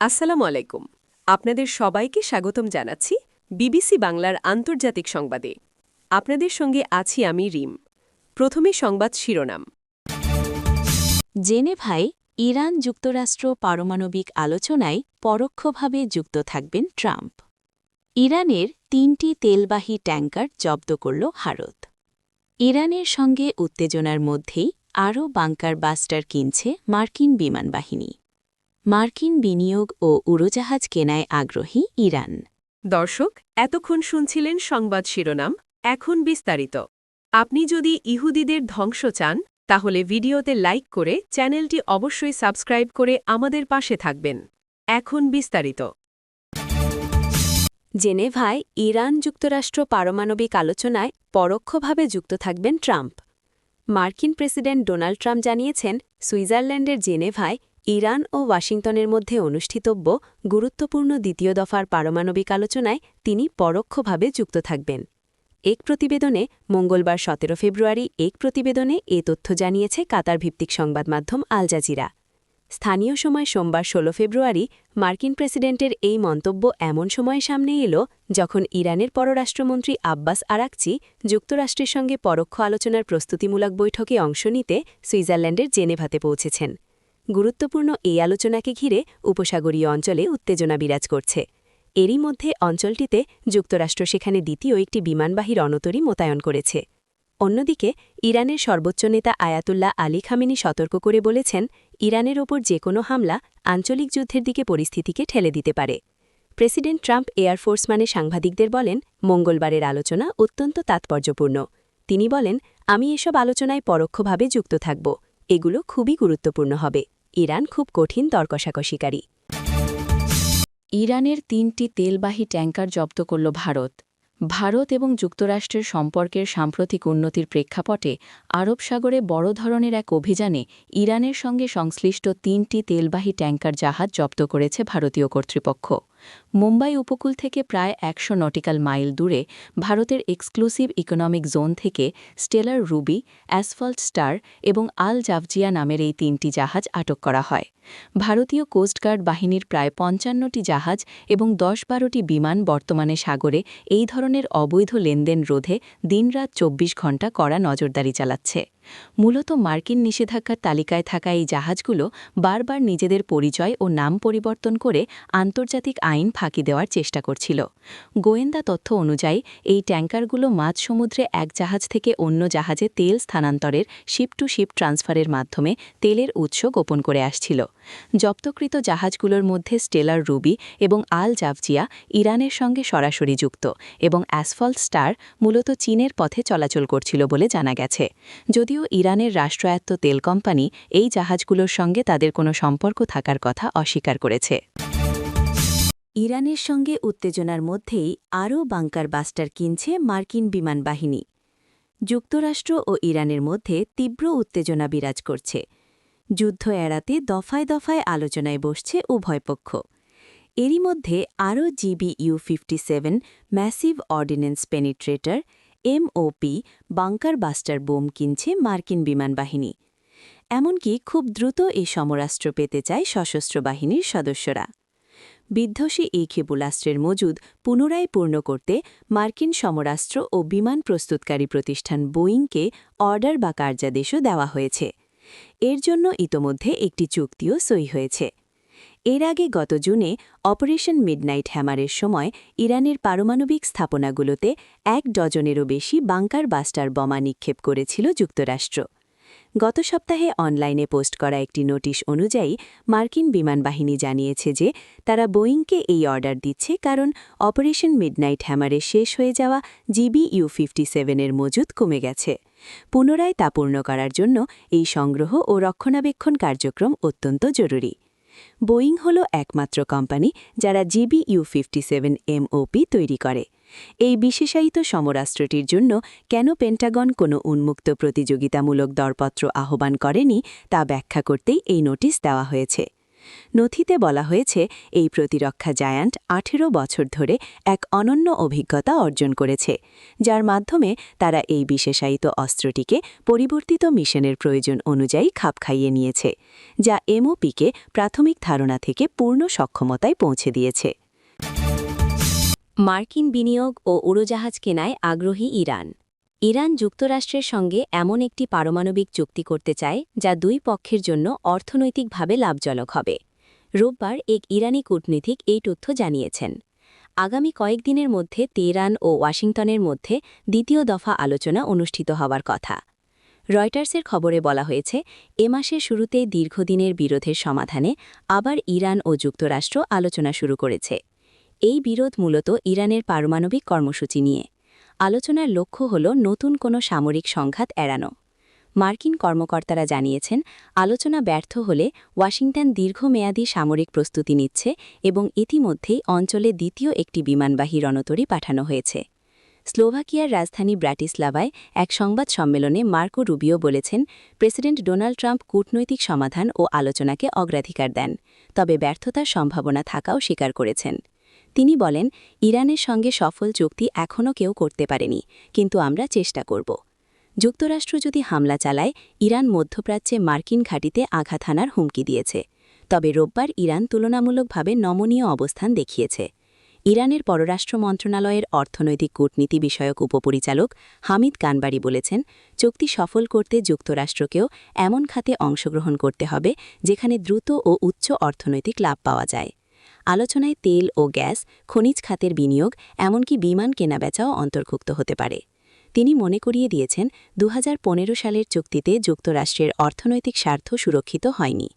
আসসালামু আলাইকুম। আপনাদের সবাইকে স্বাগতম জানাচ্ছি বিবিসি বাংলার আন্তর্জাতিক সংবাদে। আপনাদের সঙ্গে আছি আমি রিম। প্রথমে সংবাদ শিরোনাম। জেনেভায় ইরান যুক্তরাষ্ট্র পারমাণবিক আলোচনায় পরোক্ষভাবে যুক্ত থাকবেন ট্রাম্প। ইরানের ৩টি তেলবাহী ট্যাঙ্কার জব্দ করল ভারত। ইরানের সঙ্গে উত্তেজনার মধ্যেই আরও বাংকার বাস্টার কিনছে মার্কিন বিমান বাহিনী। মার্কিন বিনিয়োগ ও উড়োজাহাজ কেনায় আগ্রহী ইরান। দর্শক, এতক্ষণ শুনছিলেন সংবাদ শিরোনাম। এখন বিস্তারিত। আপনি যদি ইহুদিদের ধ্বংস চান তাহলে ভিডিওতে লাইক করে চ্যানেলটি অবশ্যই সাবস্ক্রাইব করে আমাদের পাশে থাকবেন। এখন বিস্তারিত। জেনেভায় ইরান যুক্তরাষ্ট্র পারমাণবিক আলোচনায় পরোক্ষভাবে যুক্ত থাকবেন ট্রাম্প। মার্কিন প্রেসিডেন্ট ডোনাল্ড ট্রাম্প জানিয়েছেন, সুইজারল্যান্ডের জেনেভায় ইরান ও ওয়াশিংটনের মধ্যে অনুষ্ঠিতব্য গুরুত্বপূর্ণ দ্বিতীয় দফার পারমাণবিক আলোচনায় তিনি পরোক্ষভাবে যুক্ত থাকবেন। এক প্রতিবেদনে মঙ্গলবার ১৭ ফেব্রুয়ারি এ তথ্য জানিয়েছে কাতার ভিত্তিক সংবাদ মাধ্যম আল জাজিরা। স্থানীয় সময় সোমবার ১৬ ফেব্রুয়ারি মার্কিন প্রেসিডেন্টের এই মন্তব্য এমন সময়ে সামনে এল যখন ইরানের পররাষ্ট্রমন্ত্রী আব্বাস আরাকচি যুক্তরাষ্ট্রের সঙ্গে পরোক্ষ আলোচনার প্রস্তুতিমূলক বৈঠকে অংশ নিতে সুইজারল্যান্ডের জেনেভাতে পৌঁছেছেন। গুরুত্বপূর্ণ এই আলোচনাকে ঘিরে উপসাগরীয় অঞ্চলে উত্তেজনা বিরাজ করছে। এরই মধ্যে অঞ্চলটিতে যুক্তরাষ্ট্র সেখানে দ্বিতীয় একটি বিমানবাহী রণতরী মোতায়েন করেছে। অন্যদিকে ইরানের সর্বোচ্চ নেতা আয়াতুল্লাহ আলী খামেনি সতর্ক করে বলেছেন, ইরানের ওপর যে কোনো হামলা আঞ্চলিক যুদ্ধের দিকে পরিস্থিতিকে ঠেলে দিতে পারে। প্রেসিডেন্ট ট্রাম্প এয়ারফোর্স মানে সাংবাদিকদের বলেন, মঙ্গলবারের আলোচনা অত্যন্ত তাৎপর্যপূর্ণ। তিনি বলেন, আমি এসব আলোচনায় পরোক্ষভাবে যুক্ত থাকব। এগুলো খুবই গুরুত্বপূর্ণ হবে। ইরান খুব কঠিন তর্কশাকশিকারী। ইরানের ৩টি তেলবাহী ট্যাঙ্কার জব্দ করল ভারত। ভারত এবং যুক্তরাষ্ট্রের সম্পর্কের সাম্প্রতিক উন্নতির প্রেক্ষাপটে আরব সাগরে বড় ধরনের এক অভিযানে ইরানের সঙ্গে সংশ্লিষ্ট ৩টি তেলবাহী ট্যাঙ্কার জাহাজ জব্দ করেছে ভারতীয় কর্তৃপক্ষ। মুম্বাই উপকূল থেকে প্রায় ১০০ নটিক্যাল মাইল দূরে ভারতের এক্সক্লুসিভ ইকোনমিক জোন থেকে স্টেলার রুবি, অ্যাসফল্ট স্টার এবং আল জাভজিয়া নামের এই ৩টি জাহাজ আটক করা হয়। ভারতীয় কোস্টগার্ড বাহিনীর প্রায় ৫৫টি জাহাজ এবং ১০-১২টি বিমান বর্তমানে সাগরে এই ধরনের অবৈধ লেনদেন রোধে দিনরাত ২৪ ঘণ্টা কড়া নজরদারি চালাচ্ছে। মূলত মার্কিন নিষেধাজ্ঞার তালিকায় থাকা এই জাহাজগুলো বারবার নিজেদের পরিচয় ও নাম পরিবর্তন করে আন্তর্জাতিক আইন ফাঁকি দেওয়ার চেষ্টা করছিল। গোয়েন্দা তথ্য অনুযায়ী এই ট্যাঙ্কারগুলো মাঝ সমুদ্রে এক জাহাজ থেকে অন্য জাহাজে তেল স্থানান্তরের শিপ টু শিপ ট্রান্সফারের মাধ্যমে তেলের উৎস গোপন করে আসছিল। জব্দকৃত জাহাজগুলোর মধ্যে স্টেলার রুবি এবং আল জাভজিয়া ইরানের সঙ্গে সরাসরি যুক্ত এবং অ্যাসফল্ট স্টার মূলত চীনের পথে চলাচল করছিল বলে জানা গেছে। যদিও ইরানের রাষ্ট্রায়ত্ত তেল কোম্পানি এই জাহাজগুলোর সঙ্গে তাদের কোনো সম্পর্ক থাকার কথা অস্বীকার করেছে। ইরানের সঙ্গে উত্তেজনার মধ্যেই আরও বাংকার বাস্টার কিনছে মার্কিন বিমান বাহিনী। যুক্তরাষ্ট্র ও ইরানের মধ্যে তীব্র উত্তেজনা বিরাজ করছে। যুদ্ধ এড়াতে দফায় দফায় আলোচনায় বসছে উভয় পক্ষ। এরই মধ্যে আরও GBU-57 massive ordinance penetrator MOP bunker buster bomb কিনছে মার্কিন বিমান বাহিনী। এমনকি খুব দ্রুত এই সমরাস্ত্র পেতে চায় সশস্ত্র বাহিনীর সদস্যরা। বিধ্বসী এই ক্ষেপণাস্ত্রের মজুদ পুনরায় পূর্ণ করতে মার্কিন সমরাস্ত্র ও বিমান প্রস্তুতকারী প্রতিষ্ঠান বোয়িংকে অর্ডার বা কার্যাদেশও দেওয়া হয়েছে। এর জন্য ইতোমধ্যে একটি চুক্তিও সই হয়েছে। এর আগে গত জুনে অপারেশন মিডনাইট হ্যামারের সময় ইরানের পারমাণবিক স্থাপনাগুলোতে ১ ডজনেরও বেশি বাংকার বাস্টার বোমা নিক্ষেপ করেছিল যুক্তরাষ্ট্র। গত সপ্তাহে অনলাইনে পোস্ট করা একটি নোটিশ অনুযায়ী মার্কিন বিমান বাহিনী জানিয়েছে যে তারা বোয়িংকে এই অর্ডার দিচ্ছে কারণ অপারেশন মিডনাইট হ্যামারে শেষ হয়ে যাওয়া GBU-57 মজুদ কমে গেছে। পুনরায় তা পূর্ণ করার জন্য এই সংগ্রহ ও রক্ষণাবেক্ষণ কার্যক্রম অত্যন্ত জরুরি। বোয়িং হল একমাত্র কোম্পানি যারা GBU-57 MOP তৈরি করে। এই বিশেষায়িত সমরাস্ত্রটির জন্য কেন পেন্টাগন কোনো উন্মুক্ত প্রতিযোগিতামূলক দরপত্র আহ্বান করেনি তা ব্যাখ্যা করতেই এই নোটিশ দেওয়া হয়েছে। নথিতে বলা হয়েছে এই প্রতিরক্ষা জায়ান্ট 18 বছর ধরে এক অনন্য অভিজ্ঞতা অর্জন করেছে, যার মাধ্যমে তারা এই বিশেষায়িত অস্ত্রটিকে পরিবর্তিত মিশনের প্রয়োজন অনুযায়ী খাপ খাইয়ে নিয়েছে, যা এমওপিকে প্রাথমিক ধারণা থেকে পূর্ণ সক্ষমতায় পৌঁছে দিয়েছে। মার্কিন বিনিয়োগ ও উড়োজাহাজ কেনায় আগ্রহী ইরান। ইরান যুক্তরাষ্ট্রের সঙ্গে এমন একটি পারমাণবিক চুক্তি করতে চায় যা দুই পক্ষের জন্য অর্থনৈতিকভাবে লাভজনক হবে। রোববার এক ইরানি কূটনীতিক এই তথ্য জানিয়েছেন। আগামী কয়েকদিনের মধ্যে তেহরান ও ওয়াশিংটনের মধ্যে দ্বিতীয় দফা আলোচনা অনুষ্ঠিত হওয়ার কথা। রয়টার্সের খবরে বলা হয়েছে, এ মাসের শুরুতে দীর্ঘদিনের বিরোধের সমাধানে আবার ইরান ও যুক্তরাষ্ট্র আলোচনা শুরু করেছে। এই বিরোধ মূলত ইরানের পারমাণবিক কর্মসূচি নিয়ে। আলোচনার লক্ষ্য হল নতুন কোনো সামরিক সংঘাত এড়ানো। মার্কিন কর্মকর্তারা জানিয়েছেন, আলোচনা ব্যর্থ হলে ওয়াশিংটন দীর্ঘমেয়াদী সামরিক প্রস্তুতি নিচ্ছে এবং ইতিমধ্যেই অঞ্চলে দ্বিতীয় একটি বিমানবাহী রণতরী পাঠানো হয়েছে। স্লোভাকিয়ার রাজধানী ব্রাটিস্লাভায় এক সংবাদ সম্মেলনে মার্কো রুবিও বলেছেন, প্রেসিডেন্ট ডোনাল্ড ট্রাম্প কূটনৈতিক সমাধান ও আলোচনাকে অগ্রাধিকার দেন, তবে ব্যর্থতার সম্ভাবনা থাকাও স্বীকার করেছেন। তিনি বলেন, ইরানের সঙ্গে সফল চুক্তি এখনও কেউ করতে পারেনি, কিন্তু আমরা চেষ্টা করব। যুক্তরাষ্ট্র যদি হামলা চালায়, ইরান মধ্যপ্রাচ্যে মার্কিন ঘাঁটিতে আঘাত হানার হুমকি দিয়েছে। তবে রোববার ইরান তুলনামূলকভাবে নমনীয় অবস্থান দেখিয়েছে। ইরানের পররাষ্ট্র মন্ত্রণালয়ের অর্থনৈতিক কূটনীতি বিষয়ক উপপরিচালক হামিদ কানবারি বলেছেন, চুক্তি সফল করতে যুক্তরাষ্ট্রকেও এমন খাতে অংশগ্রহণ করতে হবে যেখানে দ্রুত ও উচ্চ অর্থনৈতিক লাভ পাওয়া যায়। আলোচনায় তেল ও গ্যাস, খনিজ খাতের বিনিয়োগ, এমনকি বিমান কেনাবেচাও অন্তর্ভুক্ত হতে পারে। তিনি মনে করিয়ে দিয়েছেন, 2015 সালের চুক্তিতে যুক্তরাষ্ট্রের অর্থনৈতিক স্বার্থ সুরক্ষিত হয়নি।